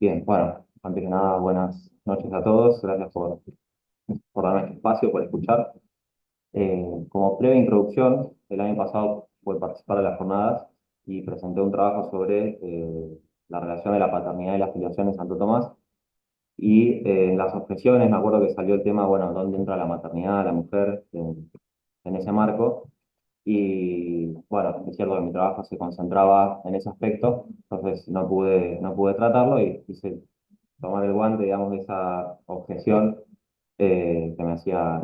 Bien, bueno, antes que nada, buenas noches a todos. Gracias por darme este espacio, por escuchar. Como breve introducción, el año pasado pude participar de las jornadas y presenté un trabajo sobre la relación de la paternidad y la filiación en Santo Tomás. Y en las objeciones me acuerdo que salió el tema, bueno, ¿dónde entra la maternidad, la mujer en ese marco? Y bueno, es cierto que mi trabajo se concentraba en ese aspecto, entonces no pude tratarlo y quise tomar el guante, digamos, de esa objeción que me hacía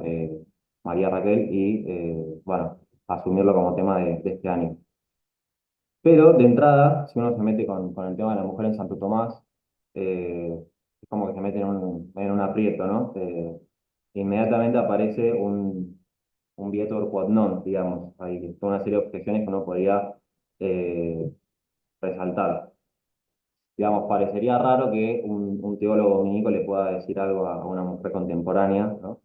María Raquel y, bueno, asumirlo como tema de este año. Pero de entrada, si uno se mete con el tema de la mujer en Santo Tomás, es como que se mete en un aprieto, ¿no? Inmediatamente aparece un Vietor quod non, digamos, hay toda una serie de objeciones que uno podría eh, resaltar. Digamos, parecería raro que un teólogo dominico le pueda decir algo a una mujer contemporánea, ¿no?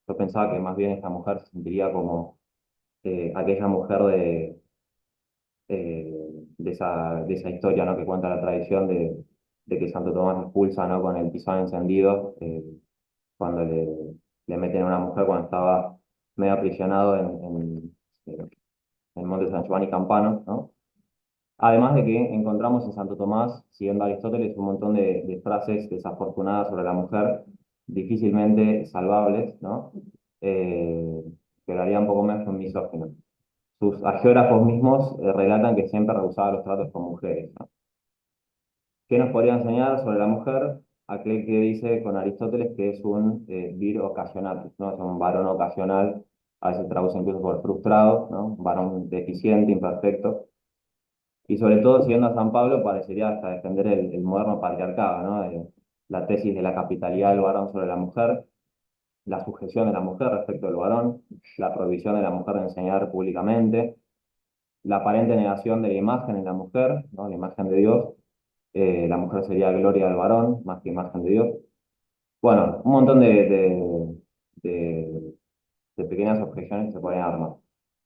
Yo pensaba que más bien esta mujer se sentiría como aquella mujer de esa historia, ¿no? Que cuenta la tradición de que Santo Tomás expulsa, ¿no? Con el tizón encendido, cuando le meten a una mujer cuando estaba medio aprisionado en el monte San Giovanni Campano, ¿no? Además de que encontramos en Santo Tomás, siguiendo a Aristóteles, un montón de frases desafortunadas sobre la mujer, difícilmente salvables, ¿no? Eh, que lo haría un poco más que un misógino. Sus agiógrafos mismos relatan que siempre rehusaba los tratos con mujeres, ¿no? ¿Qué nos podría enseñar sobre la mujer? Aquel que dice con Aristóteles que es un vir occasionatus, ¿no? Es un varón ocasional, a veces traduce incluso por frustrado, ¿no? Un varón deficiente, imperfecto. Y sobre todo, siguiendo a San Pablo, parecería hasta defender el moderno patriarcado, ¿no? La tesis de la capitalidad del varón sobre la mujer, la sujeción de la mujer respecto del varón, la prohibición de la mujer de enseñar públicamente, la aparente negación de la imagen en la mujer, ¿no? La imagen de Dios. La mujer sería gloria del varón, más que imagen de Dios. Bueno, un montón de, de pequeñas objeciones que se pueden armar.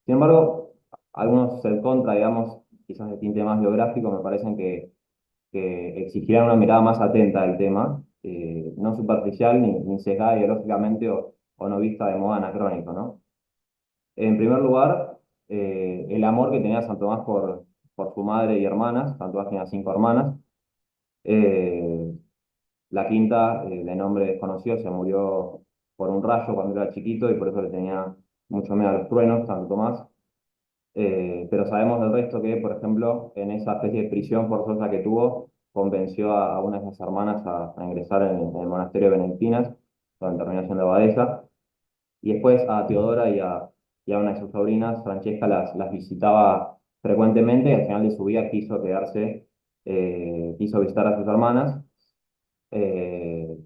Sin embargo, algunos en contra, digamos, quizás de tinte más biográfico, me parecen que exigirán una mirada más atenta al tema, no superficial ni sesgada ideológicamente o no vista de modo anacrónico, ¿no? En primer lugar, el amor que tenía Santo Tomás por su madre y hermanas. Santo Tomás tenía 5 hermanas. Eh, la quinta, de nombre desconocido, se murió por un rayo cuando era chiquito y por eso le tenía mucho miedo a los truenos, Santo Tomás. Pero sabemos del resto que, por ejemplo, en esa especie de prisión forzosa que tuvo, convenció a una de esas hermanas a ingresar en el monasterio de Benedictinas, donde terminó siendo abadesa, y después a Teodora y a una de sus sobrinas, Francesca, las visitaba frecuentemente y al final de su vida quiso visitar a sus hermanas eh,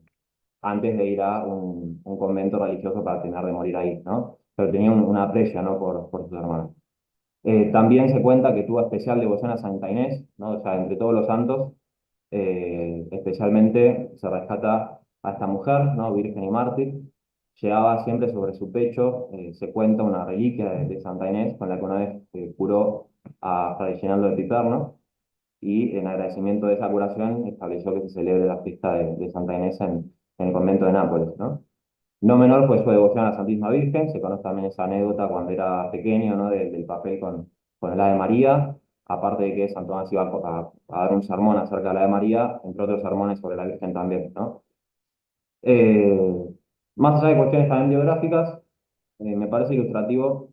antes de ir a un convento religioso para terminar de morir ahí, ¿no? Pero tenía un aprecio, ¿no? por sus hermanas. También se cuenta que tuvo especial devoción a Santa Inés, ¿no? O sea, entre todos los santos, especialmente se rescata a esta mujer, ¿no? Virgen y mártir. Llevaba siempre sobre su pecho, se cuenta una reliquia de Santa Inés con la que una vez curó a Fray Ginaldo de Piperno y en agradecimiento de esa curación estableció que se celebre la fiesta de Santa Inés en el convento de Nápoles, ¿no? No menor fue su devoción a la Santísima Virgen. Se conoce también esa anécdota cuando era pequeño, ¿no? Del papel con el Ave María. Aparte de que San Tomás iba a dar un sermón acerca del Ave María, entre otros sermones sobre la Virgen también, ¿no? Eh, Más allá de cuestiones también biográficas, me parece ilustrativo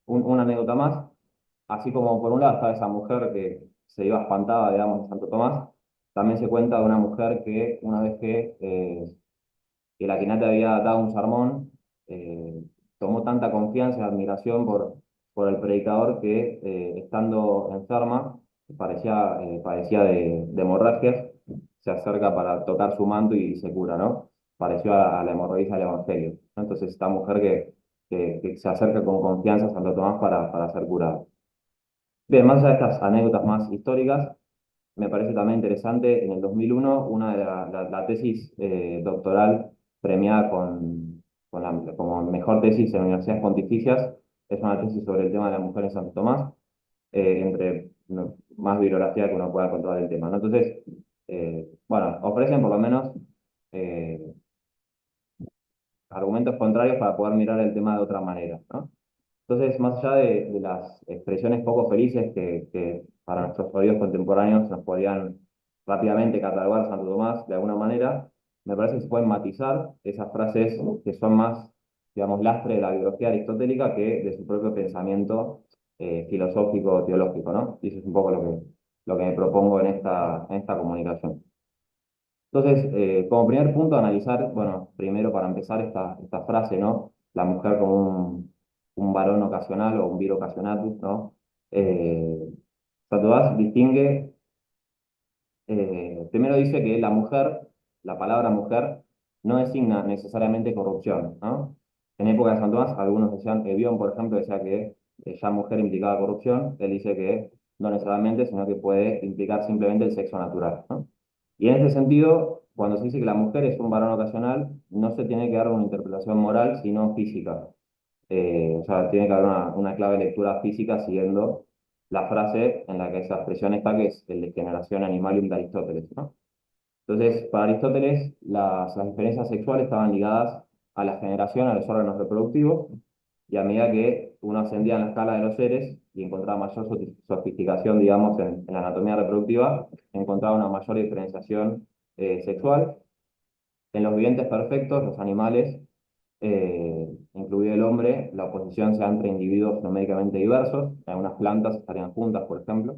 una anécdota más. Así como por un lado está esa mujer que se iba espantada, digamos, de Santo Tomás, también se cuenta de una mujer que una vez que la Quinata había dado un sermón, tomó tanta confianza y admiración por el predicador que estando enferma, padecía de hemorragias, se acerca para tocar su manto y se cura, ¿no? Pareció a la hemorroides del Evangelio, ¿no? Entonces, esta mujer que se acerca con confianza a Santo Tomás para ser curada. Bien, más allá de estas anécdotas más históricas, me parece también interesante, en el 2001, una de la tesis doctoral premiada como mejor tesis en universidades pontificias, es una tesis sobre el tema de la mujer en Santo Tomás, entre más bibliografía que uno pueda controlar el tema, ¿no? Entonces, bueno, ofrecen por lo menos eh, argumentos contrarios para poder mirar el tema de otra manera, ¿no? Entonces, más allá de las expresiones poco felices que para nuestros oídos contemporáneos nos podrían rápidamente catalogar Santo Tomás de alguna manera, me parece que se pueden matizar esas frases que son más, digamos, lastre de la biología aristotélica que de su propio pensamiento filosófico, teológico, ¿no? Y eso es un poco lo que me propongo en esta comunicación. Entonces, como primer punto, analizar, bueno, primero para empezar esta frase, ¿no? La mujer como un varón ocasional o un vir occasionatus, ¿no? Eh, Satovaz distingue, primero dice que la mujer, la palabra mujer, no designa necesariamente corrupción, ¿no? En época de Santo Tomás, algunos decían, Bion, por ejemplo, decía que ya mujer implicaba corrupción, él dice que no necesariamente, sino que puede implicar simplemente el sexo natural, ¿no? Y en ese sentido, cuando se dice que la mujer es un varón ocasional, no se tiene que dar una interpretación moral, sino física. O sea, tiene que haber una clave de lectura física siguiendo la frase en la que esa expresión está, que es el de generación animalium de Aristóteles, ¿no? Entonces, para Aristóteles, las diferencias sexuales estaban ligadas a la generación, a los órganos reproductivos, y a medida que uno ascendía en la escala de los seres y encontraba mayor sofisticación, digamos, en la anatomía reproductiva, encontraba una mayor diferenciación sexual. En los vivientes perfectos, los animales, incluido el hombre, la oposición se da entre individuos numéricamente diversos, algunas plantas estarían juntas, por ejemplo,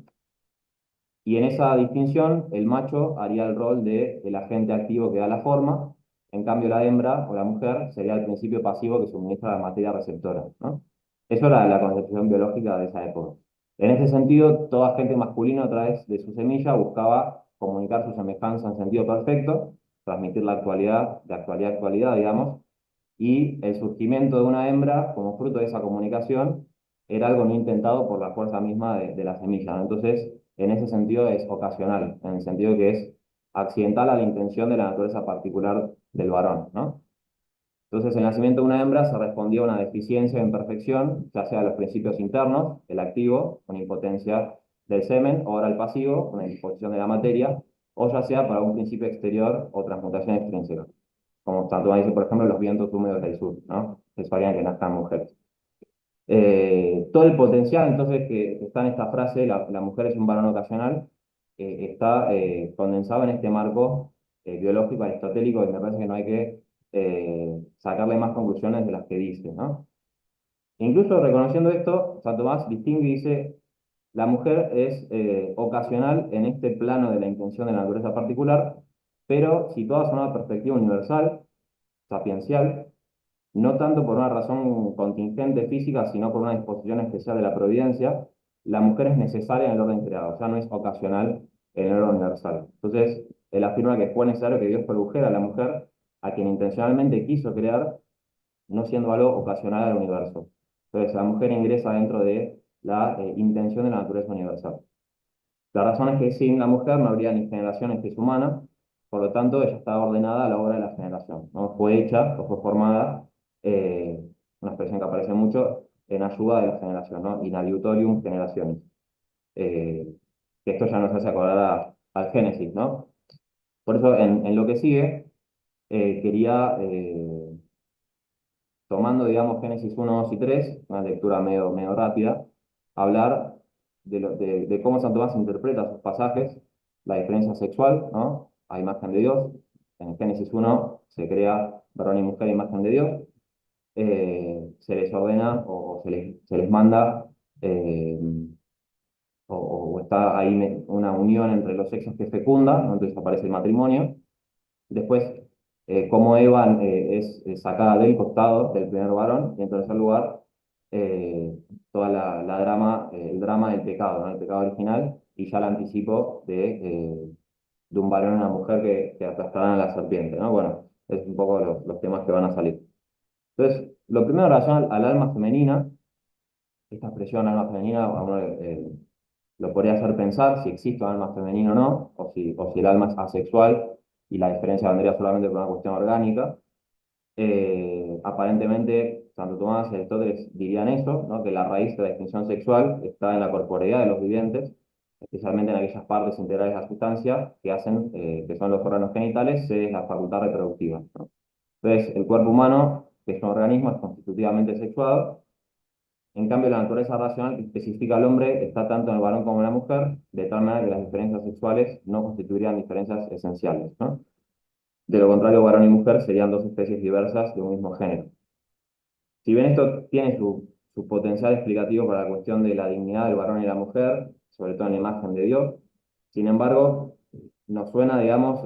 y en esa distinción, el macho haría el rol de el agente activo que da la forma, en cambio la hembra o la mujer sería el principio pasivo que suministra la materia receptora, ¿no? Eso era la concepción biológica de esa época. En ese sentido, todo agente masculino a través de su semilla buscaba comunicar su semejanza en sentido perfecto, transmitir la actualidad, de actualidad a actualidad, digamos, y el surgimiento de una hembra como fruto de esa comunicación era algo no intentado por la fuerza misma de la semilla, ¿no? Entonces, en ese sentido es ocasional, en el sentido que es accidental a la intención de la naturaleza particular del varón, ¿no? Entonces, el nacimiento de una hembra se respondía a una deficiencia o imperfección, ya sea de los principios internos, el activo, una impotencia del semen, o ahora el pasivo, una disposición de la materia, o ya sea para un principio exterior o transmutación extrínseca, como tanto dice, por ejemplo, los vientos húmedos del sur, ¿no? Eso harían que nazcan mujeres. Todo el potencial, entonces, que está en esta frase, la mujer es un varón ocasional, está condensado en este marco biológico aristotélico, y me parece que no hay que sacarle más conclusiones de las que dice, ¿no? Incluso reconociendo esto, Santo Tomás distingue y dice, la mujer es ocasional en este plano de la intención de la naturaleza particular, pero situadas en una perspectiva universal, sapiencial, no tanto por una razón contingente física, sino por una disposición especial de la providencia, la mujer es necesaria en el orden creado, o sea, no es ocasional en el orden universal. Entonces, él afirma que fue necesario que Dios produjera a la mujer a quien intencionalmente quiso crear, no siendo algo ocasional al universo. Entonces, la mujer ingresa dentro de la intención de la naturaleza universal. La razón es que sin la mujer no habría ni generación ni especie humana, por lo tanto ella está ordenada a la obra de la generación, ¿no? Fue hecha o fue formada, eh, una expresión que aparece mucho, en ayuda de la generación, ¿no? In adiutorium generationis. Eh, que esto ya nos hace acordar al Génesis, ¿no? Por eso en lo que sigue, quería, tomando, digamos, Génesis 1, 2 y 3, una lectura medio rápida, hablar de cómo Santo Tomás interpreta sus pasajes, la diferencia sexual, ¿no? A imagen de Dios. En Génesis 1 se crea varón y mujer a imagen de Dios. Se les ordena o se les manda, eh, o está ahí una unión entre los sexos que fecunda, ¿no? Entonces aparece el matrimonio. Después, cómo Eva es sacada del costado del primer varón, y en tercer lugar, toda el drama del pecado, ¿no? El pecado original, y ya el anticipo de un varón y una mujer que aplastarán a la serpiente, ¿no? Bueno, es un poco los temas que van a salir. Entonces, lo primero en relación al alma femenina, esta expresión alma femenina, a uno lo podría hacer pensar si existe un alma femenino o no, o si el alma es asexual y la diferencia vendría solamente por una cuestión orgánica. Aparentemente, Santo Tomás y Aristóteles dirían eso, ¿no? Que la raíz de la distinción sexual está en la corporeidad de los vivientes, especialmente en aquellas partes integrales de la sustancia que hacen, que son los órganos genitales, es la facultad reproductiva, ¿no? Entonces, el cuerpo humano, que es un organismo, es constitutivamente sexuado. En cambio, la naturaleza racional que especifica al hombre está tanto en el varón como en la mujer, de tal manera que las diferencias sexuales no constituirían diferencias esenciales, ¿no? De lo contrario, varón y mujer serían dos especies diversas de un mismo género. Si bien esto tiene su potencial explicativo para la cuestión de la dignidad del varón y la mujer, sobre todo en la imagen de Dios, sin embargo, nos suena, digamos,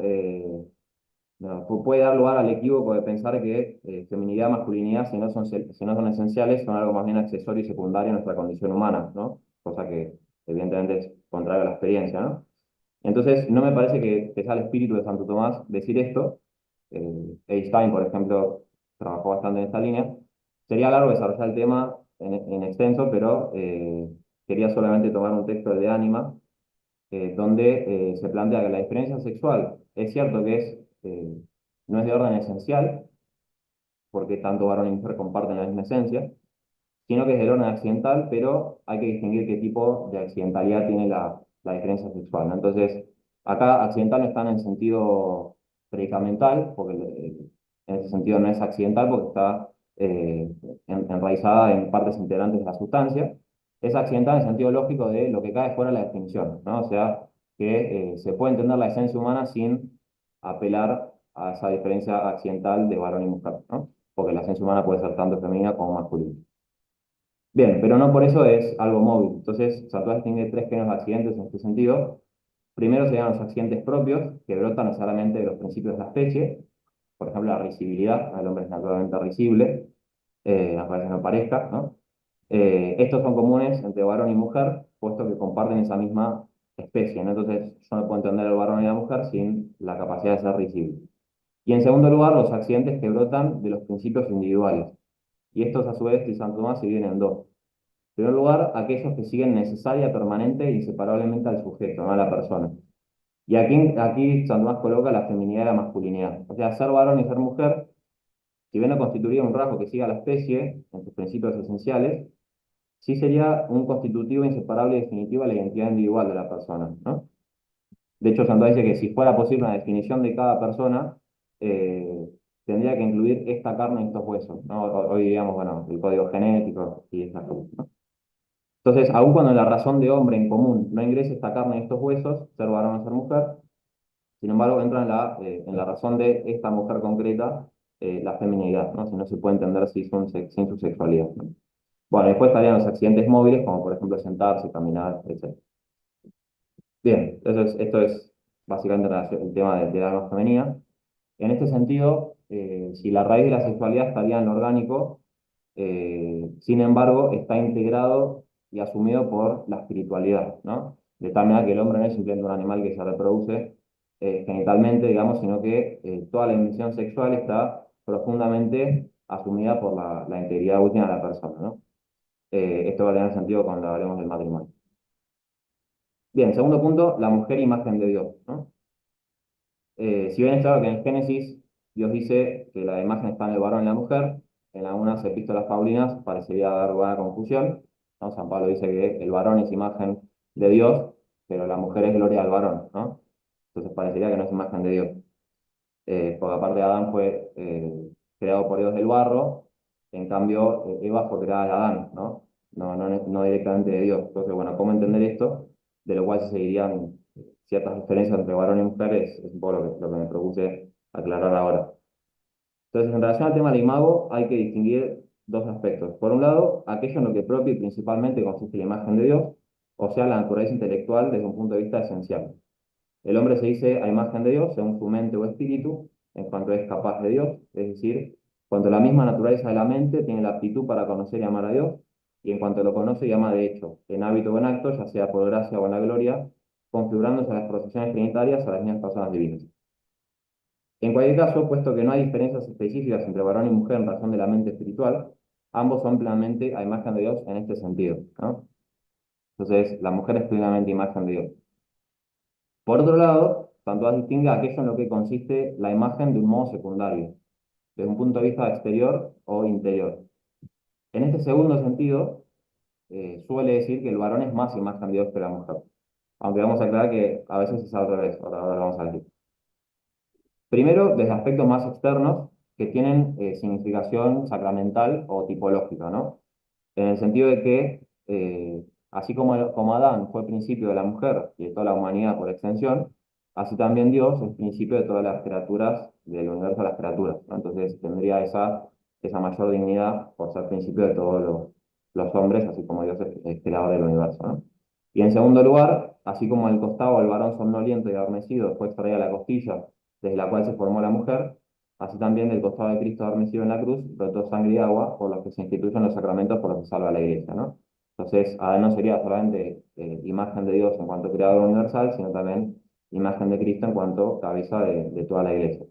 puede dar lugar al equívoco de pensar que feminidad, masculinidad, si no son esenciales, son algo más bien accesorio y secundario en nuestra condición humana, ¿no? Cosa que evidentemente es contrario a la experiencia, ¿no? Entonces, no me parece que sea el espíritu de Santo Tomás decir esto. Einstein, por ejemplo, trabajó bastante en esta línea. Sería largo desarrollar el tema en extenso, pero quería solamente tomar un texto de Anima, donde se plantea que la diferencia sexual es cierto que no es de orden esencial, porque tanto varón y mujer comparten la misma esencia, sino que es del orden accidental, pero hay que distinguir qué tipo de accidentalidad tiene la diferencia sexual, ¿no? Entonces, acá accidental no está en el sentido predicamental, porque en ese sentido no es accidental porque está enraizada en partes integrantes de la sustancia. Es accidental en el sentido lógico de lo que cae fuera de la definición, ¿no? O sea, que se puede entender la esencia humana sin apelar a esa diferencia accidental de varón y mujer, ¿no? Porque la esencia humana puede ser tanto femenina como masculina. Bien, pero no por eso es algo móvil. Entonces, Sartori tiene tres géneros de accidentes en este sentido. Primero serían los accidentes propios, que brotan necesariamente de los principios de la especie. Por ejemplo, la risibilidad, el hombre es naturalmente risible, aunque a veces no parezca, ¿no? Estos son comunes entre varón y mujer, puesto que comparten esa misma especie, ¿no? Entonces, yo no puedo entender el varón y la mujer sin la capacidad de ser risible. Y en segundo lugar, los accidentes que brotan de los principios individuales. Y estos, a su vez, dice Santo Tomás, se dividen en dos. En primer lugar, aquellos que siguen necesaria, permanente e inseparablemente al sujeto, no a la persona. Y aquí Santo Tomás coloca la feminidad y la masculinidad. O sea, ser varón y ser mujer, si bien no constituiría un rasgo que siga a la especie en sus principios esenciales, sí sería un constitutivo inseparable y definitivo a la identidad individual de la persona, ¿no? De hecho, Santo Tomás dice que si fuera posible una definición de cada persona, eh, tendría que incluir esta carne y estos huesos, ¿no? Hoy digamos, bueno, el código genético y esas cosas, ¿no? Entonces, aun cuando en la razón de hombre en común no ingrese esta carne y estos huesos, ser varón o ser mujer, sin embargo entra en la razón de esta mujer concreta, la feminidad, ¿no? Si no se puede entender sin su sexualidad, ¿no? Bueno, después estarían los accidentes móviles, como por ejemplo sentarse, caminar, etc. Bien, entonces esto es básicamente el tema del alma femenina. En este sentido, si la raíz de la sexualidad estaría en lo orgánico, sin embargo, está integrado y asumido por la espiritualidad, ¿no? De tal manera que el hombre no es simplemente un animal que se reproduce genitalmente, digamos, sino que toda la dimensión sexual está profundamente asumida por la integridad última de la persona, ¿no? Esto va a tener sentido cuando hablemos del matrimonio. Bien, segundo punto, la mujer imagen de Dios, ¿no? Si bien es claro que en el Génesis Dios dice que la imagen está en el varón y la mujer, en algunas epístolas paulinas parecería dar lugar a confusión, ¿no? San Pablo dice que el varón es imagen de Dios, pero la mujer es gloria del varón, ¿no? Entonces parecería que no es imagen de Dios. Porque aparte Adán fue creado por Dios del barro, en cambio Eva fue creada de Adán, ¿no? No directamente de Dios. Entonces, bueno, ¿cómo entender esto? De lo cual se seguirían ciertas diferencias entre varón y mujer, es un poco lo que me propuse aclarar ahora. Entonces, en relación al tema del imago, hay que distinguir dos aspectos. Por un lado, aquello en lo que propio y principalmente consiste la imagen de Dios, o sea, la naturaleza intelectual desde un punto de vista esencial. El hombre se dice a imagen de Dios según su mente o espíritu, en cuanto es capaz de Dios, es decir, cuanto la misma naturaleza de la mente tiene la aptitud para conocer y amar a Dios, y en cuanto lo conoce y ama de hecho, en hábito o en acto, ya sea por gracia o en la gloria, configurándose a las procesiones trinitarias a las mismas personas divinas. En cualquier caso, puesto que no hay diferencias específicas entre varón y mujer en razón de la mente espiritual, ambos son plenamente a imagen de Dios en este sentido, ¿no? Entonces, la mujer es plenamente imagen de Dios. Por otro lado, Santo Tomás distingue aquello en lo que consiste la imagen de un modo secundario, desde un punto de vista exterior o interior. En este segundo sentido, suele decir que el varón es más imagen de Dios que la mujer. aunque vamos a aclarar que a veces es al revés, ahora lo vamos a decir. Primero, desde aspectos más externos que tienen significación sacramental o tipológica, ¿no? En el sentido de que, así como Adán fue principio de la mujer y de toda la humanidad por extensión, así también Dios es principio de todas las criaturas, del universo de las criaturas, ¿no? Entonces tendría esa mayor dignidad por ser principio de todos los hombres, así como Dios es creador del universo, ¿no? Y en segundo lugar, así como el costado del varón somnoliento y adormecido fue extraída la costilla desde la cual se formó la mujer, así también del costado de Cristo adormecido en la cruz brotó sangre y agua por los que se instituyen los sacramentos por los que salva la iglesia, ¿no? Entonces, Adán no sería solamente imagen de Dios en cuanto creador universal, sino también imagen de Cristo en cuanto cabeza de toda la iglesia.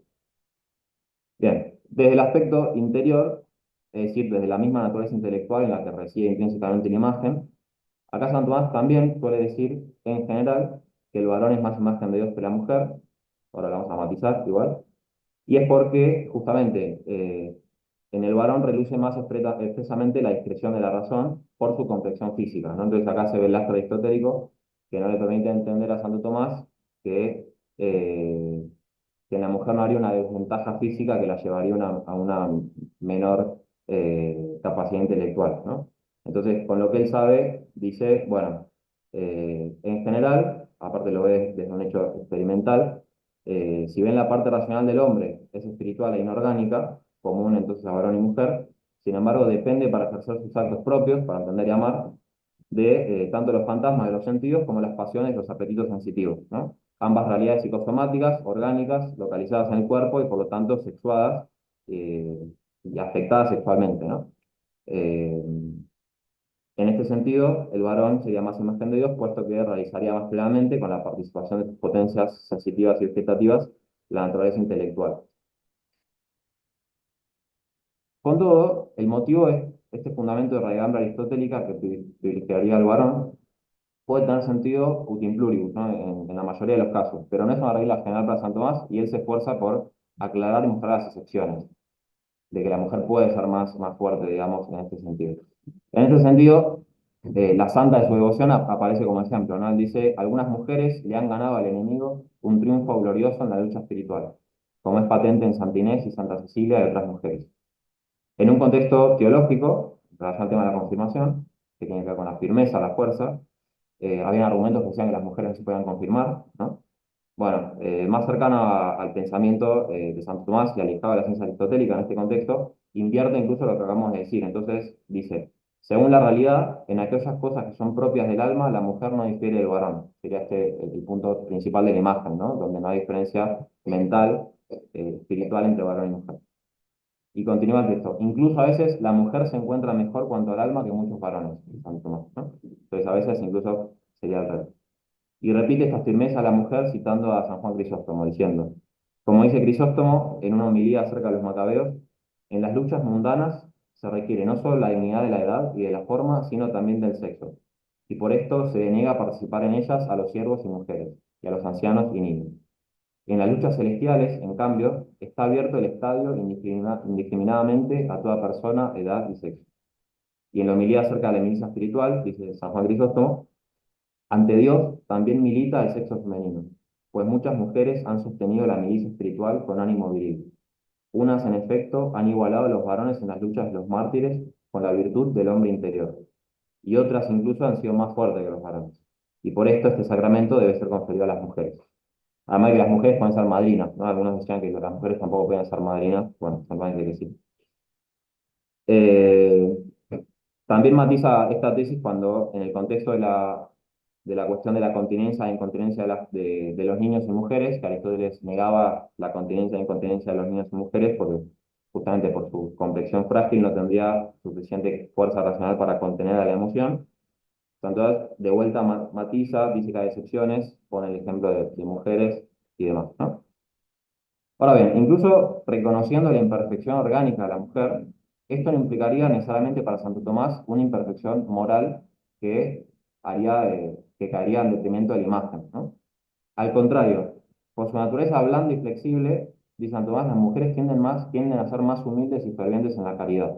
Bien, desde el aspecto interior, es decir, desde la misma naturaleza intelectual en la que reside intrínsecamente la imagen, acá San Tomás también suele decir, en general, que el varón es más imagen de Dios que la mujer, ahora lo vamos a matizar igual, y es porque justamente en el varón reluce más expresamente la discreción de la razón por su complexión física, ¿no? Entonces acá se ve el lastre aristotélico que no le permite entender a Santo Tomás que, eh, que en la mujer no habría una desventaja física que la llevaría a una menor capacidad intelectual, ¿no? Entonces, con lo que él sabe, dice, bueno, en general, aparte lo ve desde un hecho experimental, si bien la parte racional del hombre es espiritual e inorgánica, común entonces a varón y mujer, sin embargo depende para ejercer sus actos propios, para entender y amar, de tanto los fantasmas de los sentidos como las pasiones y los apetitos sensitivos, ¿no? Ambas realidades psicosomáticas, orgánicas, localizadas en el cuerpo y por lo tanto sexuadas eh, y afectadas sexualmente, ¿no? Eh, en este sentido, el varón sería más imagen de Dios, puesto que realizaría más plenamente, con la participación de sus potencias sensitivas y vegetativas, la naturaleza intelectual. Con todo, el motivo es este fundamento de raigambre aristotélica que privilegiaría al varón, puede tener sentido utim pluribus, ¿no? En la mayoría de los casos, pero no es una regla general para San Tomás y él se esfuerza por aclarar y mostrar las excepciones, de que la mujer puede ser más fuerte, digamos, en este sentido. En este sentido, la santa de su devoción aparece como ejemplo, ¿no? Él dice, algunas mujeres le han ganado al enemigo un triunfo glorioso en la lucha espiritual, como es patente en Santa Inés y Santa Cecilia y otras mujeres. En un contexto teológico, en relación al tema de la confirmación, que tiene que ver con la firmeza, la fuerza, había argumentos que decían que las mujeres no se podían confirmar, ¿no? Bueno, más cercano al pensamiento de Santo Tomás y alejado de la ciencia aristotélica en este contexto, invierte incluso lo que acabamos de decir. Entonces dice, según la realidad, en aquellas cosas que son propias del alma, la mujer no difiere del varón. Sería este el punto principal de la imagen, ¿no? Donde no hay diferencia mental, espiritual entre varón y mujer. Y continúa el texto. Incluso a veces la mujer se encuentra mejor cuanto al alma que muchos varones, Santo Tomás, ¿no? Entonces a veces incluso sería al revés. Y repite esta firmeza a la mujer citando a San Juan Crisóstomo, diciendo, como dice Crisóstomo en una homilía acerca de los macabeos, en las luchas mundanas se requiere no solo la dignidad de la edad y de la forma, sino también del sexo. Y por esto se niega a participar en ellas a los siervos y mujeres, y a los ancianos y niños. En las luchas celestiales, en cambio, está abierto el estadio indiscriminadamente a toda persona, edad y sexo. Y en la homilía acerca de la milicia espiritual, dice San Juan Crisóstomo, ante Dios también milita el sexo femenino, pues muchas mujeres han sostenido la milicia espiritual con ánimo viril. Unas, en efecto, han igualado a los varones en las luchas de los mártires con la virtud del hombre interior, y otras incluso han sido más fuertes que los varones. Y por esto este sacramento debe ser conferido a las mujeres. Además de que las mujeres pueden ser madrinas, ¿no? Algunos decían que las mujeres tampoco pueden ser madrinas, bueno, también que sí. Eh, También matiza esta tesis cuando, en el contexto de la cuestión de la continencia e incontinencia de los niños y mujeres, que Aristóteles negaba la continencia e incontinencia de los niños y mujeres porque justamente por su complexión frágil no tendría suficiente fuerza racional para contener a la emoción. Entonces, de vuelta matiza, dice que hay excepciones, pone el ejemplo de mujeres y demás, ¿no? Ahora bien, incluso reconociendo la imperfección orgánica de la mujer, esto no implicaría necesariamente para Santo Tomás una imperfección moral que que caería en detrimento de la imagen, ¿no? Al contrario, por su naturaleza blanda y flexible, dice Santo Tomás, las mujeres tienden a ser más humildes y fervientes en la caridad.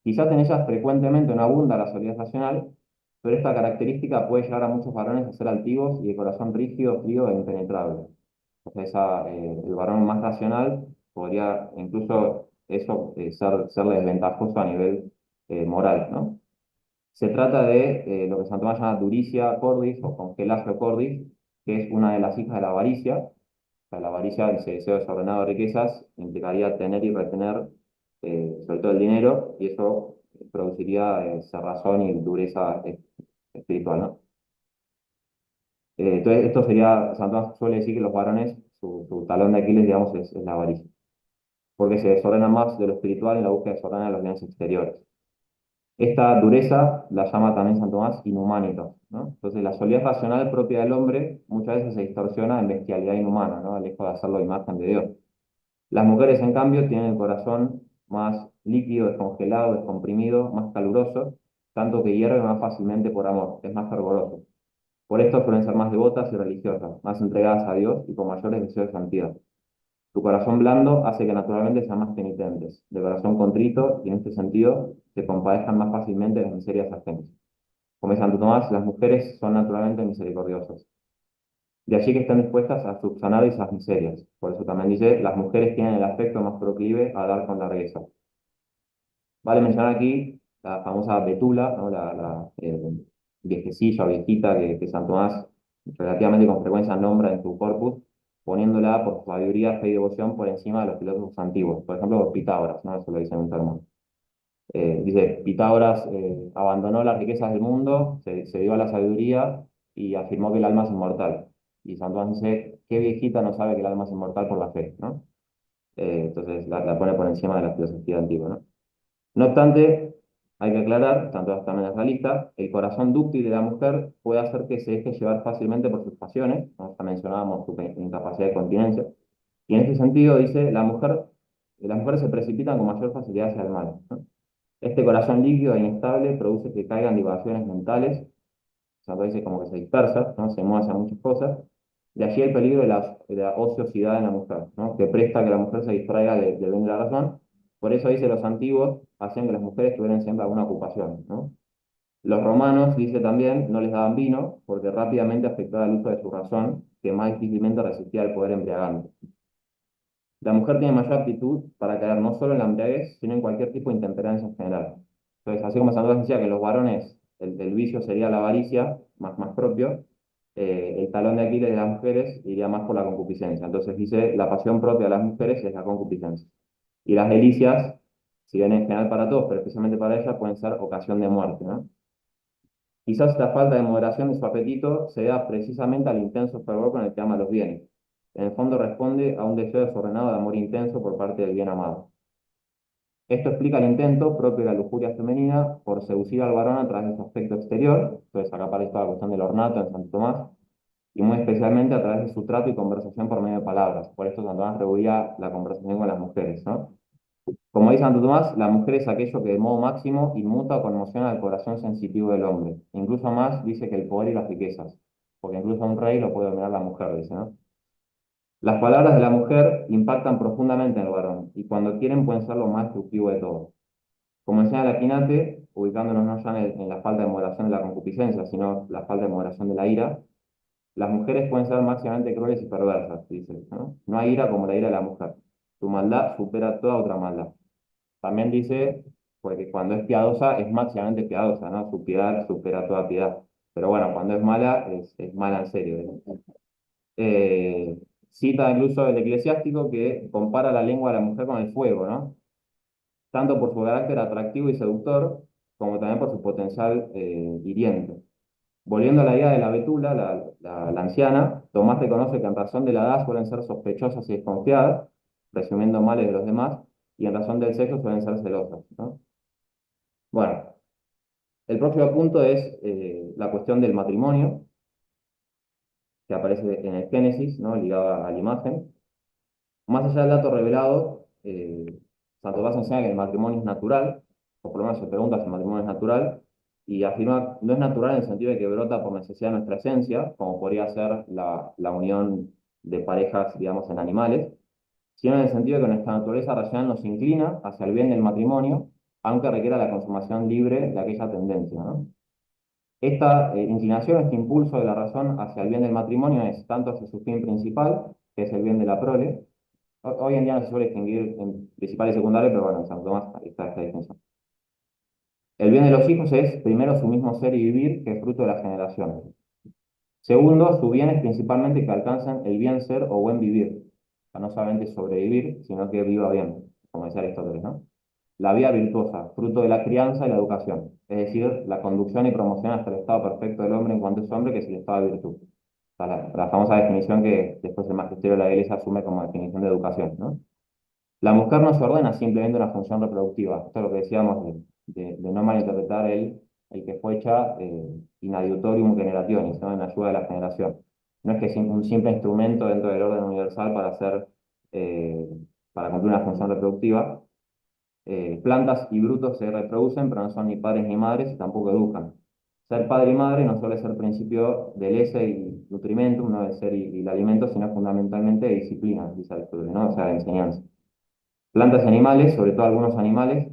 Quizás en ellas frecuentemente no abunda la solidez racional, pero esta característica puede llevar a muchos varones a ser altivos y de corazón rígido, frío e impenetrable. O sea, el varón más racional podría incluso eso serle desventajoso a nivel moral, ¿no? Se trata de lo que Santo Tomás llama duricia cordis o congelatio cordis, que es una de las hijas de la avaricia. O sea, la avaricia, ese deseo desordenado de riquezas, implicaría tener y retener sobre todo el dinero, y eso produciría cerrazón y dureza espiritual, ¿no? Entonces, esto sería, Santo Tomás suele decir que los varones, su talón de Aquiles, digamos, es la avaricia, porque se desordenan más de lo espiritual en la búsqueda de desordenar los bienes exteriores. Esta dureza la llama también Santo Tomás inhumanitas, ¿no? Entonces, la solidez racional propia del hombre muchas veces se distorsiona en bestialidad inhumana, ¿no? Lejos de hacerlo a imagen de Dios. Las mujeres, en cambio, tienen el corazón más líquido, descongelado, descomprimido, más caluroso, tanto que hierve más fácilmente por amor, es más fervoroso. Por esto suelen ser más devotas y religiosas, más entregadas a Dios y con mayores deseos de santidad. Tu corazón blando hace que naturalmente sean más penitentes, de corazón contrito y en este sentido se compadezcan más fácilmente de las miserias ajenas. Como dice Santo Tomás, las mujeres son naturalmente misericordiosas. De allí que estén dispuestas a subsanar esas miserias. Por eso también dice, las mujeres tienen el afecto más proclive a dar con largueza. Vale mencionar aquí la famosa Betula, ¿no? Viejecilla o viejita que Santo Tomás relativamente con frecuencia nombra en su corpus, poniéndola por su sabiduría, fe y devoción por encima de los filósofos antiguos. Por ejemplo, Pitágoras, ¿no? Eso lo dice en un sermón. Dice, Pitágoras abandonó las riquezas del mundo, se dio a la sabiduría y afirmó que el alma es inmortal. Y Santo Tomás dice, ¿qué viejita no sabe que el alma es inmortal por la fe, ¿no? Entonces la pone por encima de la filosofía antigua, ¿no? No obstante, hay que aclarar, tanto también es realista, el corazón dúctil de la mujer puede hacer que se deje llevar fácilmente por sus pasiones, ¿no? Ya mencionábamos su incapacidad de continencia, y en este sentido dice, las mujeres se precipitan con mayor facilidad hacia el mal, ¿no? Este corazón líquido e inestable produce que caigan divagaciones mentales, o sea, dice como que se dispersa, ¿no? Se mueve hacia muchas cosas, de allí el peligro de la ociosidad en la mujer, ¿no? Que presta que la mujer se distraiga del bien de la razón. Por eso dice los antiguos hacían que las mujeres tuvieran siempre alguna ocupación, ¿no? Los romanos, dice también, no les daban vino porque rápidamente afectaba el uso de su razón, que más difícilmente resistía el poder embriagante. La mujer tiene mayor aptitud para caer no solo en la embriaguez, sino en cualquier tipo de intemperancia en general. Entonces, así como Santos decía que los varones, el vicio sería la avaricia, más propio, el talón de Aquiles de las mujeres iría más por la concupiscencia. Entonces dice, la pasión propia de las mujeres es la concupiscencia. Y las delicias, si bien en general para todos, pero especialmente para ellas, pueden ser ocasión de muerte, ¿no? Quizás esta falta de moderación de su apetito se deba precisamente al intenso fervor con el que ama los bienes. En el fondo responde a un deseo desordenado de amor intenso por parte del bien amado. Esto explica el intento propio de la lujuria femenina por seducir al varón a través de su aspecto exterior, entonces acá aparece toda la cuestión del ornato en Santo Tomás, y muy especialmente a través de su trato y conversación por medio de palabras. Por esto Santo Tomás rehuía la conversación con las mujeres, ¿no? Como dice Santo Tomás, la mujer es aquello que de modo máximo inmuta o conmociona el corazón sensitivo del hombre. Incluso más dice que el poder y las riquezas, porque incluso a un rey lo puede dominar la mujer, dice, ¿no? Las palabras de la mujer impactan profundamente en el varón, y cuando quieren pueden ser lo más destructivo de todo. Como enseña Laquinate, ubicándonos no ya en la falta de moderación de la concupiscencia, sino la falta de moderación de la ira, las mujeres pueden ser máximamente crueles y perversas, dice, ¿no? No hay ira como la ira de la mujer. Su maldad supera toda otra maldad. También dice, porque cuando es piadosa es máximamente piadosa, ¿no? Su piedad supera toda piedad. Pero bueno, cuando es mala, es mala en serio, ¿no? Eh, Cita incluso el eclesiástico que compara la lengua de la mujer con el fuego, ¿no? Tanto por su carácter atractivo y seductor, como también por su potencial hiriente. Volviendo a la idea de la betula, la anciana, Tomás reconoce que en razón de la edad suelen ser sospechosas y desconfiadas, presumiendo males de los demás, y en razón del sexo suelen ser celosas, ¿no? Bueno, el próximo punto es la cuestión del matrimonio, que aparece en el Génesis, ¿no? Ligado a la imagen. Más allá del dato revelado, Santo Tomás enseña que el matrimonio es natural, o por lo menos se pregunta si el matrimonio es natural, y afirma no es natural en el sentido de que brota por necesidad de nuestra esencia, como podría ser la unión de parejas, digamos, en animales, sino en el sentido de que nuestra naturaleza racional nos inclina hacia el bien del matrimonio, aunque requiera la consumación libre de aquella tendencia, ¿no? Esta inclinación, este impulso de la razón hacia el bien del matrimonio es tanto hacia su fin principal, que es el bien de la prole. Hoy en día no se suele distinguir en principal y secundario, pero bueno, en Santo Tomás está esta distinción. El bien de los hijos es, primero, su mismo ser y vivir, que es fruto de la generación. Segundo, su bien es principalmente que alcancen el bien ser o buen vivir. O sea, no solamente sobrevivir, sino que viva bien, como decía Aristóteles, ¿no? La vida virtuosa, fruto de la crianza y la educación, es decir, la conducción y promoción hasta el estado perfecto del hombre en cuanto es hombre, que es el estado de virtud. O sea, la famosa definición que después el magisterio de la Iglesia asume como definición de educación, ¿no? La mujer no se ordena simplemente una función reproductiva. Esto es lo que decíamos de no malinterpretar el que fue hecha in adiutorium generationis, ¿no? En ayuda de la generación. No es que es un simple instrumento dentro del orden universal eh, para cumplir una función reproductiva. Plantas y brutos se reproducen, pero no son ni padres ni madres y tampoco educan. Ser padre y madre no suele ser principio del ese y nutrimentum, no del ser y el alimento, sino fundamentalmente de disciplina, dice Aristóteles, ¿no? O sea, de enseñanza. Plantas y animales, sobre todo algunos animales,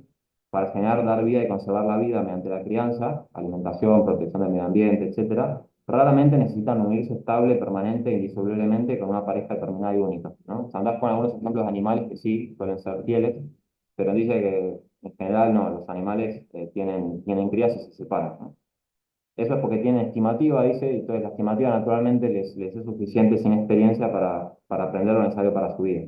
para generar, dar vida y conservar la vida mediante la crianza, alimentación, protección del medio ambiente, etcétera, raramente necesitan unirse estable, permanente e indisolublemente con una pareja determinada y única, ¿no? Sandás con algunos ejemplos de animales que sí suelen ser fieles, pero dice que en general no, los animales tienen crías y se separan, ¿no? Eso es porque tienen estimativa, dice, y entonces la estimativa naturalmente les es suficiente sin experiencia para aprender lo necesario para su vida.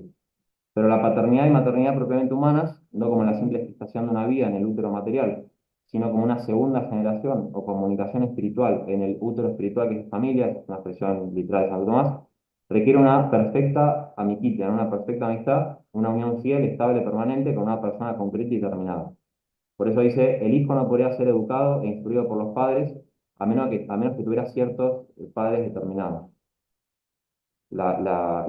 Pero la paternidad y maternidad propiamente humanas, no como la simple gestación de una vida en el útero material, sino como una segunda generación o comunicación espiritual en el útero espiritual que es familia, es una expresión literal de Santo Tomás, requiere una perfecta amicitia, una perfecta amistad, una unión fiel, estable, permanente con una persona concreta y determinada. Por eso dice, el hijo no podría ser educado e instruido por los padres a menos que tuviera ciertos padres determinados. La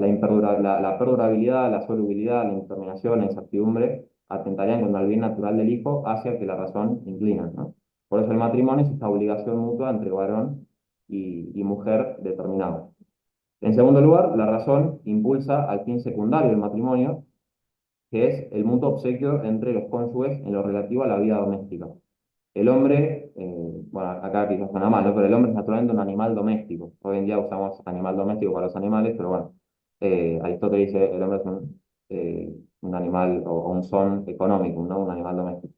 perdurabilidad, la solubilidad, la indeterminación, la incertidumbre atentarían contra el bien natural del hijo hacia el que la razón inclina, ¿no? Por eso el matrimonio es esta obligación mutua entre varón y mujer determinado. En segundo lugar, la razón impulsa al fin secundario del matrimonio, que es el mutuo obsequio entre los cónyuges en lo relativo a la vida doméstica. El hombre, bueno, acá quizás suena mal, ¿no? Pero el hombre es naturalmente un animal doméstico. Hoy en día usamos animal doméstico para los animales, pero bueno, Aristóteles dice el hombre es un animal o un son económico, ¿no? Un animal doméstico.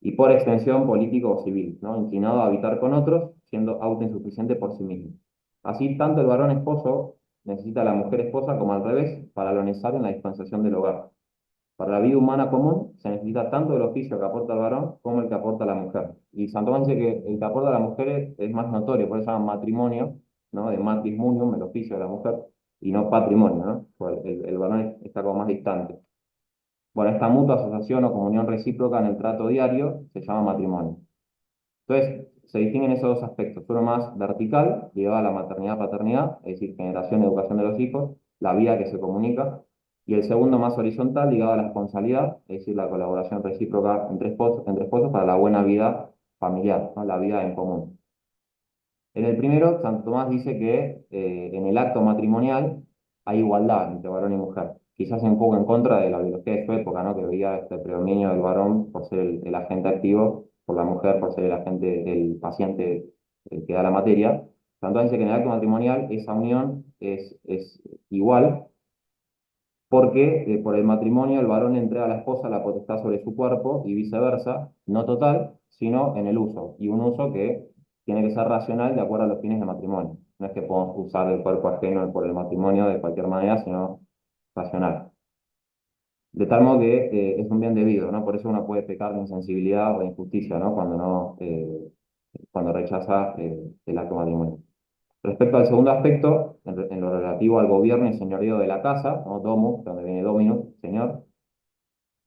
Y por extensión político o civil, ¿no? Inclinado a habitar con otros, siendo autoinsuficiente por sí mismo. Así, tanto el varón esposo necesita a la mujer esposa como al revés para lo necesario en la dispensación del hogar. Para la vida humana común se necesita tanto el oficio que aporta el varón como el que aporta la mujer. Y Santo Tomás dice que el que aporta la mujer es más notorio, por eso se llama matrimonio, ¿no? De matris mundium, el oficio de la mujer, y no patrimonio, ¿no? Pues el varón está como más distante. Bueno, esta mutua asociación o comunión recíproca en el trato diario se llama matrimonio. Entonces, se distinguen esos dos aspectos. Uno más vertical, ligado a la maternidad-paternidad, es decir, generación y educación de los hijos, la vida que se comunica. Y el segundo más horizontal, ligado a la responsabilidad, es decir, la colaboración recíproca entre esposos para la buena vida familiar, ¿no? La vida en común. En el primero, Santo Tomás dice que en el acto matrimonial hay igualdad entre varón y mujer. Quizás un poco en contra de la biología de su época, ¿no? Que veía este predominio del varón por ser el agente activo, por la mujer por ser el agente, el paciente que da la materia. Santo Tomás dice que en el acto matrimonial esa unión es igual, porque por el matrimonio el varón entrega a la esposa la potestad sobre su cuerpo y viceversa, no total, sino en el uso, y un uso que tiene que ser racional de acuerdo a los fines del matrimonio. No es que podamos usar el cuerpo ajeno por el matrimonio de cualquier manera, sino racional. De tal modo que es un bien debido, ¿no? Por eso uno puede pecar de insensibilidad o de injusticia, ¿no? Cuando rechaza el acto matrimonial. Respecto al segundo aspecto, en lo relativo al gobierno y señorío de la casa, ¿no? Domus, donde viene dominus, señor,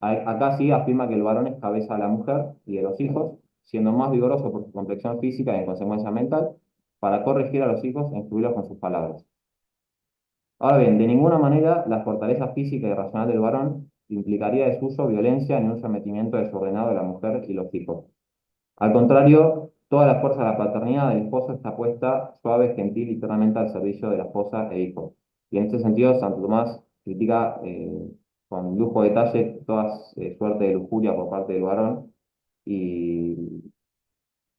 acá sí afirma que el varón es cabeza de la mujer y de los hijos, siendo más vigoroso por su complexión física y en consecuencia mental, para corregir a los hijos e instruirlos con sus palabras. Ahora bien, de ninguna manera la fortaleza física y racional del varón implicaría desuso, violencia ni un sometimiento desordenado de la mujer y los hijos. Al contrario, toda la fuerza de la paternidad del esposo está puesta suave, gentil y ternamente al servicio de la esposa e hijos. Y en este sentido, Santo Tomás critica con lujo de detalle toda suerte de lujuria por parte del varón y,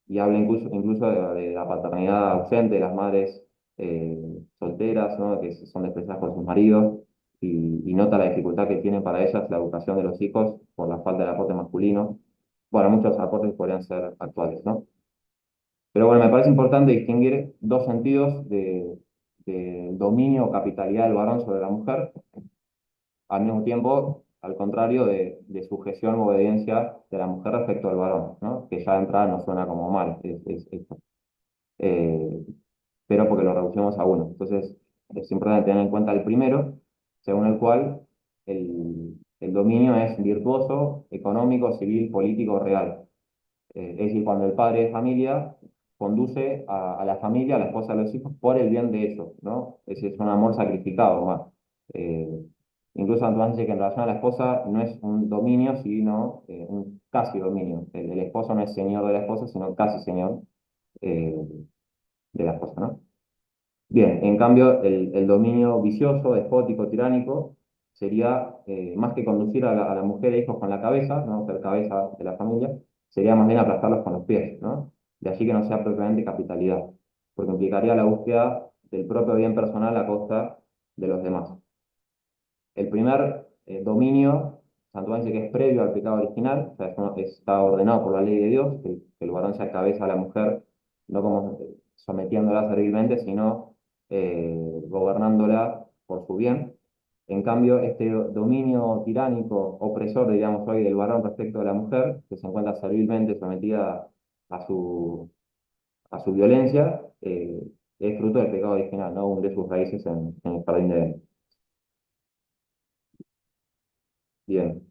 y habla incluso de la paternidad ausente, de las madres eh, solteras, ¿no? Que son despreciadas por sus maridos, y nota la dificultad que tienen para ellas la educación de los hijos por la falta de aporte masculino. Bueno, muchos aportes podrían ser actuales, ¿no? Pero bueno, me parece importante distinguir dos sentidos de dominio o capitalidad del varón sobre la mujer, al mismo tiempo, al contrario, de sujeción u obediencia de la mujer respecto al varón, ¿no? Que ya de entrada no suena como mal, esto. Eh, pero porque lo reducimos a uno. Entonces, es importante tener en cuenta el primero, según el cual el dominio es virtuoso, económico, civil, político, real. Es decir, cuando el padre de familia conduce a la familia, a la esposa, a los hijos, por el bien de ellos, ¿no? Ese es un amor sacrificado más. Eh, Incluso Antoine dice que en relación a la esposa no es un dominio, sino un casi dominio. El esposo no es señor de la esposa, sino casi señor eh, de la esposa, ¿no? Bien, en cambio, el dominio vicioso, despótico, tiránico, sería, más que conducir a la mujer e hijos con la cabeza, ¿no? Ser cabeza de la familia, sería más bien aplastarlos con los pies, ¿no? De allí que no sea propiamente capitalidad, porque implicaría la búsqueda del propio bien personal a costa de los demás. El primer dominio, Santuán dice que es previo al pecado original, o sea, está ordenado por la ley de Dios, que el varón sea cabeza a la mujer, no como sometiéndola servilmente, sino gobernándola por su bien. En cambio, este dominio tiránico, opresor, digamos hoy, del varón respecto de la mujer, que se encuentra servilmente sometida a a su violencia, es fruto del pecado original, ¿no? Hunde sus raíces en el jardín de Edén. Bien.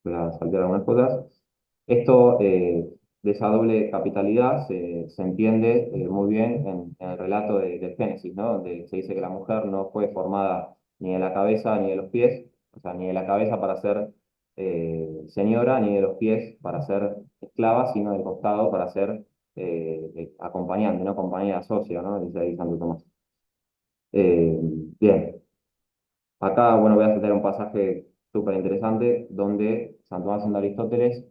Voy a saltear algunas cosas. Esto de esa doble capitalidad se entiende muy bien en el relato del Génesis, ¿no? Donde se dice que la mujer no fue formada ni de la cabeza ni de los pies, o sea, ni de la cabeza para ser señora, ni de los pies para ser esclava, sino del costado para ser acompañante, ¿no? Compañera socia, ¿no? Dice ahí Santo Tomás. Eh, Bien. Acá, bueno, voy a citar un pasaje súper interesante donde Santo Tomás de Aristóteles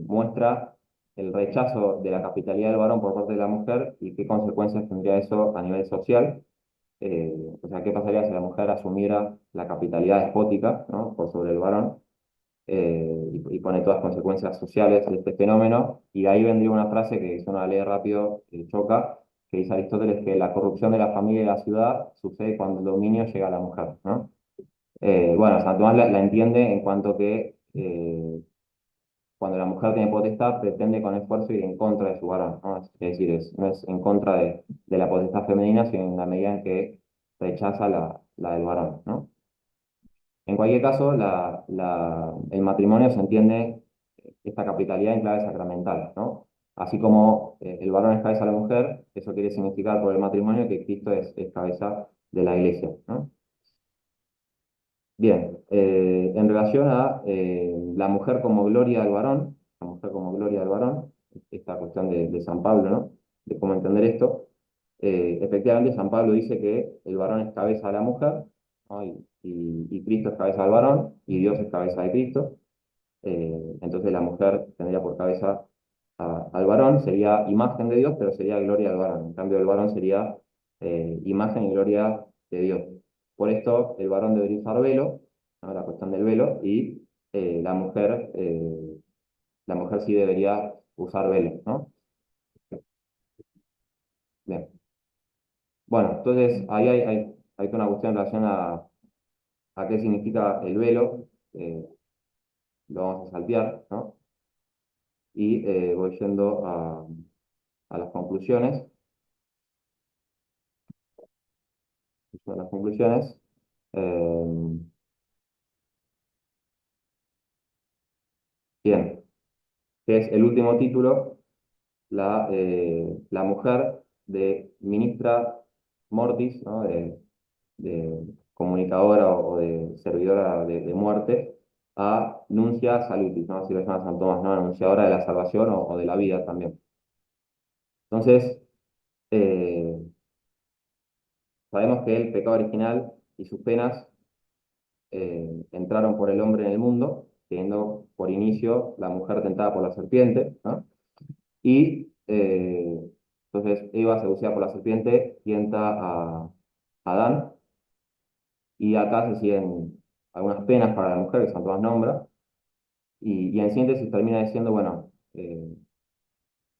muestra el rechazo de la capitalidad del varón por parte de la mujer y qué consecuencias tendría eso a nivel social. O sea, qué pasaría si la mujer asumiera la capitalidad despótica, ¿no? Por sobre el varón, y pone todas las consecuencias sociales de este fenómeno. Y de ahí vendría una frase que si uno la lee rápido choca, que dice Aristóteles que la corrupción de la familia y la ciudad sucede cuando el dominio llega a la mujer, ¿no? Bueno, Santo Tomás la entiende en cuanto que cuando la mujer tiene potestad, pretende con esfuerzo ir en contra de su varón, ¿no? Es decir, no es en contra de la potestad femenina, sino en la medida en que rechaza la del varón, ¿no? En cualquier caso, el matrimonio se entiende esta capitalidad en clave sacramental, ¿no? Así como el varón es cabeza de la mujer, eso quiere significar por el matrimonio que Cristo es cabeza de la iglesia, ¿no? Bien, en relación a la mujer como gloria del varón, la mujer como gloria del varón, esta cuestión de San Pablo, ¿no? De cómo entender esto. Efectivamente, San Pablo dice que el varón es cabeza de la mujer, ¿no? Y Cristo es cabeza del varón, y Dios es cabeza de Cristo. Entonces la mujer tendría por cabeza al varón, sería imagen de Dios, pero sería gloria del varón. En cambio, el varón sería imagen y gloria de Dios. Por esto, el varón debería usar velo, ¿no? La cuestión del velo, y la mujer sí debería usar velo, ¿no? Bien. Bueno, entonces ahí hay toda una cuestión en relación a qué significa el velo. Lo vamos a saltear, ¿no? Y voy yendo a las conclusiones. Las conclusiones. Eh, Bien, que es el último título, la mujer de ministra mortis, ¿no? De comunicadora o de servidora de muerte, a nuncia salutis, ¿no? Así lo llama San Tomás, ¿no? Anunciadora de la salvación o de la vida también. Entonces, eh, sabemos que el pecado original y sus penas entraron por el hombre en el mundo, teniendo por inicio la mujer tentada por la serpiente, ¿no? Y entonces Eva, seducida por la serpiente, tienta a Adán, y acá se siguen algunas penas para la mujer que San Tomás nombra, y en síntesis termina diciendo, bueno,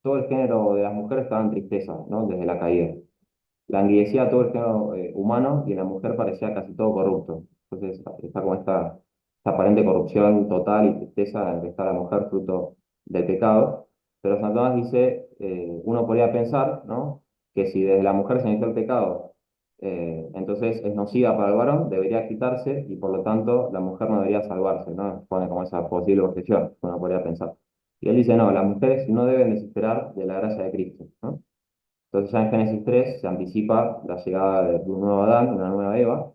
todo el género de las mujeres estaba en tristeza, ¿no? Desde la caída. Languidecía todo el género humano y en la mujer parecía casi todo corrupto. Entonces está como esta aparente corrupción total y tristeza en la que está la mujer fruto del pecado. Pero San Tomás dice, uno podría pensar, ¿no? Que si desde la mujer se inició el pecado, entonces es nociva para el varón, debería quitarse y por lo tanto la mujer no debería salvarse, ¿no? Pone como esa posible objeción que uno podría pensar. Y él dice, no, las mujeres no deben desesperar de la gracia de Cristo, ¿no? Entonces ya en Génesis 3 se anticipa la llegada de un nuevo Adán, una nueva Eva.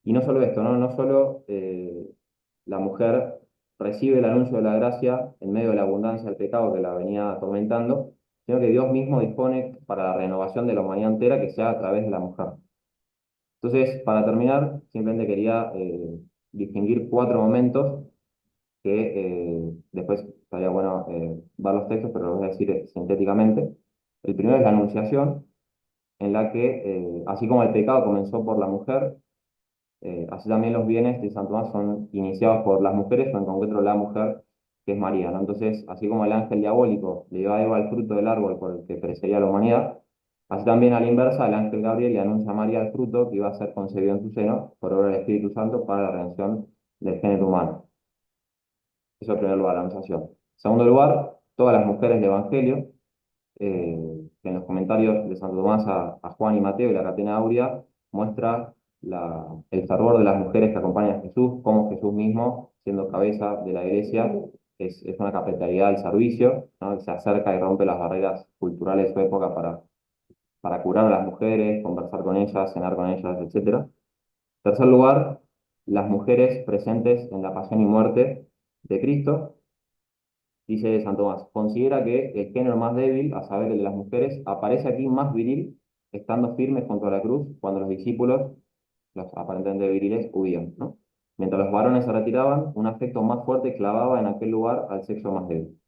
Y no solo esto, no solo la mujer recibe el anuncio de la gracia en medio de la abundancia del pecado que la venía atormentando, sino que Dios mismo dispone para la renovación de la humanidad entera que sea a través de la mujer. Entonces, para terminar, simplemente quería distinguir cuatro momentos que después estaría bueno ver los textos, pero los voy a decir sintéticamente. El primero es la anunciación, en la que, así como el pecado comenzó por la mujer, así también los bienes de San Tomás son iniciados por las mujeres, o en concreto la mujer, que es María, ¿no? Entonces, así como el ángel diabólico le dio a Eva el fruto del árbol por el que perecería la humanidad, así también a la inversa, el ángel Gabriel le anuncia a María el fruto que iba a ser concebido en su seno por obra del Espíritu Santo para la redención del género humano. Eso en primer lugar, la anunciación. En segundo lugar, todas las mujeres del Evangelio, que en los comentarios de Santo Tomás a Juan y Mateo y la Catena Áurea muestra el fervor de las mujeres que acompañan a Jesús, como Jesús mismo, siendo cabeza de la iglesia, es una capitalidad del servicio, ¿no? Se acerca y rompe las barreras culturales de su época para curar a las mujeres, conversar con ellas, cenar con ellas, etc. En tercer lugar, las mujeres presentes en la pasión y muerte de Cristo. Dice San Tomás, considera que el género más débil, a saber el de las mujeres, aparece aquí más viril, estando firmes contra la cruz, cuando los discípulos, los aparentemente viriles, huían, ¿no? Mientras los varones se retiraban, un afecto más fuerte clavaba en aquel lugar al sexo más débil.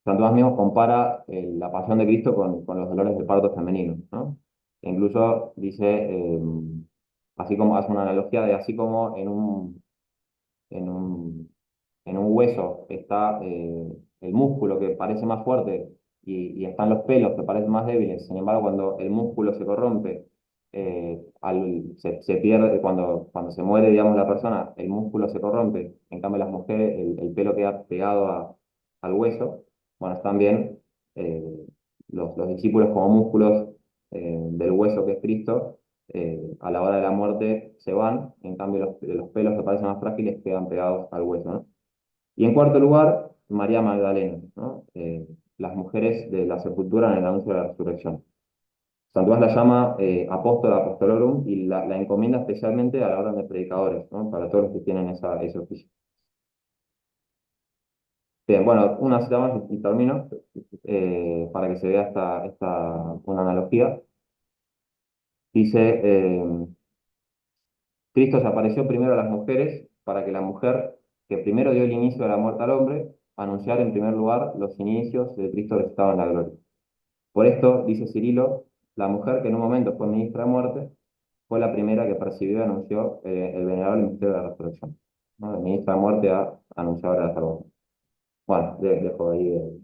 San Tomás mismo compara la pasión de Cristo con los dolores del parto femenino, ¿no? E incluso dice, así como hace una analogía de así como en un, en un hueso está el músculo que parece más fuerte y están los pelos que parecen más débiles. Sin embargo, cuando el músculo se corrompe, se pierde, cuando se muere, digamos, la persona, el músculo se corrompe. En cambio, las mujeres, el pelo queda pegado al hueso. Bueno, están bien eh, los discípulos como músculos del hueso que es Cristo a la hora de la muerte se van, en cambio los pelos que parecen más frágiles quedan pegados al hueso, ¿no? Y en cuarto lugar, María Magdalena, ¿no? Las mujeres de la sepultura en el anuncio de la resurrección. San Tomás la llama apóstola apostolorum y la encomienda especialmente a la orden de predicadores, ¿no? Para todos los que tienen ese oficio. Bien, bueno, una cita más y termino, para que se vea una analogía. Dice, Cristo se apareció primero a las mujeres para que la mujer, que primero dio el inicio de la muerte al hombre, anunciara en primer lugar los inicios de Cristo resucitado en la gloria. Por esto, dice Cirilo, la mujer que en un momento fue ministra de muerte, fue la primera que percibió y anunció el venerable misterio de la resurrección, ¿no? De ministra de muerte a anunciadora de la salvación. Bueno, dejo ahí